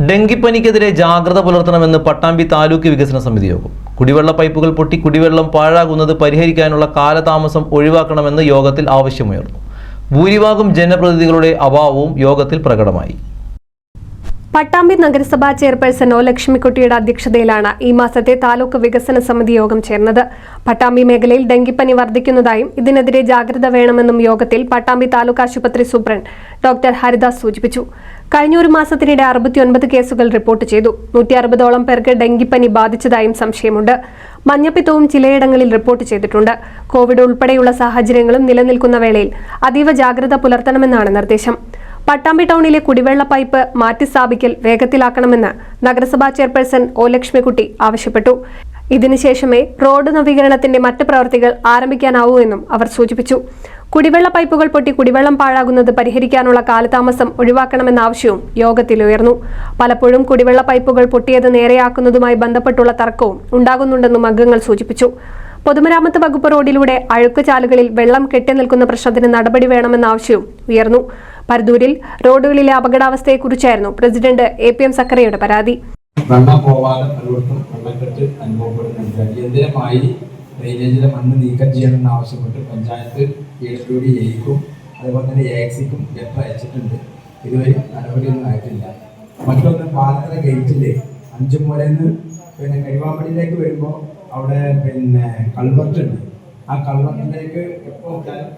ഡെങ്കിപ്പനിക്കെതിരെ ജാഗ്രത പുലർത്തണമെന്ന് പട്ടാമ്പി താലൂക്ക് വികസന സമിതി യോഗം. കുടിവെള്ള പൈപ്പുകൾ പൊട്ടി കുടിവെള്ളം പാഴാകുന്നത് പരിഹരിക്കാനുള്ള കാലതാമസം ഒഴിവാക്കണമെന്ന് യോഗത്തിൽ ആവശ്യമുയർന്നു. ഭൂരിഭാഗം ജനപ്രതിനിധികളുടെ അഭാവവും യോഗത്തിൽ പ്രകടമായി. പട്ടാമ്പി നഗരസഭാ ചെയർപേഴ്സൺ ഒ ലക്ഷ്മിക്കുട്ടിയുടെ അധ്യക്ഷതയിലാണ് ഈ മാസത്തെ താലൂക്ക് വികസന സമിതി യോഗം ചേർന്നത്. പട്ടാമ്പി മേഖലയിൽ ഡെങ്കിപ്പനി വർദ്ധിക്കുന്നതായും ഇതിനെതിരെ ജാഗ്രത വേണമെന്നും യോഗത്തിൽ പട്ടാമ്പി താലൂക്ക് ആശുപത്രി സൂപ്രണ്ട് ഡോക്ടർ ഹരിദാസ് സൂചിപ്പിച്ചു. കഴിഞ്ഞ ഒരു മാസത്തിനിടെ 69 കേസുകൾ റിപ്പോർട്ട് ചെയ്തു. 160ഓളം പേർക്ക് ഡെങ്കിപ്പനി ബാധിച്ചതായും സംശയമുണ്ട്. മഞ്ഞപ്പിത്തവും ചിലയിടങ്ങളിൽ റിപ്പോർട്ട് ചെയ്തിട്ടുണ്ട്. കോവിഡ് ഉൾപ്പെടെയുള്ള സാഹചര്യങ്ങളും നിലനിൽക്കുന്ന വേളയിൽ അതീവ ജാഗ്രത പുലർത്തണമെന്നാണ് നിർദ്ദേശം. പട്ടാമ്പി ടൗണിലെ കുടിവെള്ള പൈപ്പ് മാറ്റിസ്ഥാപിക്കൽ വേഗത്തിലാക്കണമെന്ന് നഗരസഭാ ചെയർപേഴ്സൺ ഒ ലക്ഷ്മിക്കുട്ടി ആവശ്യപ്പെട്ടു. ഇതിനുശേഷമേ റോഡ് നവീകരണത്തിന്റെ മറ്റ് പ്രവൃത്തികൾ ആരംഭിക്കാനാവൂ എന്നും അവർ സൂചിപ്പിച്ചു. കുടിവെള്ള പൈപ്പുകൾ പൊട്ടി കുടിവെള്ളം പാഴാകുന്നത് പരിഹരിക്കാനുള്ള കാലതാമസം ഒഴിവാക്കണമെന്ന ആവശ്യവും യോഗത്തിൽ ഉയർന്നു. പലപ്പോഴും കുടിവെള്ള പൈപ്പുകൾ പൊട്ടിയത് നേരെയാക്കുന്നതുമായി ബന്ധപ്പെട്ടുള്ള തർക്കവും ഉണ്ടാകുന്നുണ്ടെന്നും അംഗങ്ങൾ സൂചിപ്പിച്ചു. പൊതുമരാമത്ത് വകുപ്പ് റോഡിലൂടെ അഴുക്കുചാലുകളിൽ വെള്ളം കെട്ടിനിൽക്കുന്ന പ്രശ്നത്തിന് നടപടി വേണമെന്ന ആവശ്യവും ഉയർന്നു. പരദൂരിൽ റോഡുകളിലെ അപകടാവസ്ഥയെക്കുറിച്ചായിരുന്നു പ്രസിഡന്റ് APM സക്കറിയുടെ പരാതി. വെള്ളം പോവാതെ പലയിടത്തും വെള്ളക്കെട്ട് അനുഭവപ്പെടുന്നുണ്ട്. അടിയന്തരമായി ഡ്രെയിനേജിലെ മണ്ണ് നീക്കം ചെയ്യണമെന്ന് ആവശ്യപ്പെട്ട് പഞ്ചായത്ത് ADUDAക്കും അതുപോലെ തന്നെ AXക്കും ലെറ്റർ അയച്ചിട്ടുണ്ട്. ഇതുവരെ നടപടിയൊന്നും ആയിട്ടില്ല. മറ്റൊന്ന് പാലത്തറ ഗേറ്റില് 5 മൂലന്ന് കരിവാമ്പടിയിലേക്ക് വരുമ്പോൾ അവിടെ കൾവർട്ട് ഉണ്ട്. ആ കൾവർട്ടിലേക്ക് എപ്പോൾ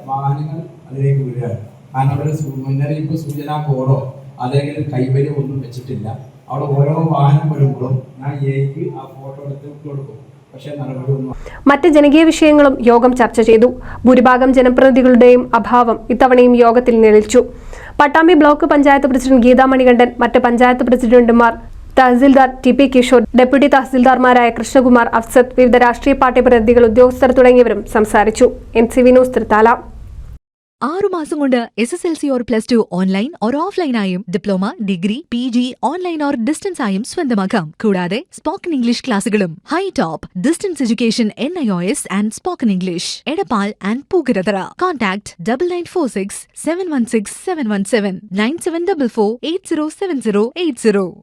വാഹനങ്ങൾ അതിലേക്ക് വീഴുകയാണ്. കാരണം അവിടെ മുന്നറിയിപ്പ് സൂചനാ ബോർഡോ അല്ലെങ്കിൽ കൈവരിയോ ഒന്നും വെച്ചിട്ടില്ല. അവിടെ ഓരോ വാഹനം വരുമ്പോഴും ഞാൻ AIക്ക് ആ ഫോട്ടോ എടുത്ത് കൊടുക്കും. പക്ഷേ നടപടിയൊന്നും. മറ്റ് ജനകീയ വിഷയങ്ങളും യോഗം ചർച്ച ചെയ്തു. ഭൂരിഭാഗം ജനപ്രതിനിധികളുടെയും അഭാവം ഇത്തവണയും യോഗത്തിൽ നിലച്ചു. പട്ടാമ്പി ബ്ലോക്ക് പഞ്ചായത്ത് പ്രസിഡന്റ് ഗീതാ മണികണ്ഠൻ, മറ്റ് പഞ്ചായത്ത് പ്രസിഡന്റുമാർ, തഹസിൽദാർ TP കിഷോർ, ഡെപ്യൂട്ടി തഹസിൽദാർമാരായ കൃഷ്ണകുമാർ, അഫ്സത്ത്, വിവിധ രാഷ്ട്രീയ പാർട്ടി പ്രതിനിധികൾ, ഉദ്യോഗസ്ഥർ തുടങ്ങിയവരും സംസാരിച്ചു. NCV news Thrithala. 6 മാസം കൊണ്ട് SSLC or +2 ഓൺലൈൻ ഓർ ഓഫ്ലൈനായും diploma, degree, PG online or distance ആയും സ്വന്തമാക്കാം. കൂടാതെ സ്പോക്കൺ ഇംഗ്ലീഷ് ക്ലാസുകളും. High top distance education NIOS and spoken English. Edappal and Pookkarathara. Contact 9946 716 717 9744 807080.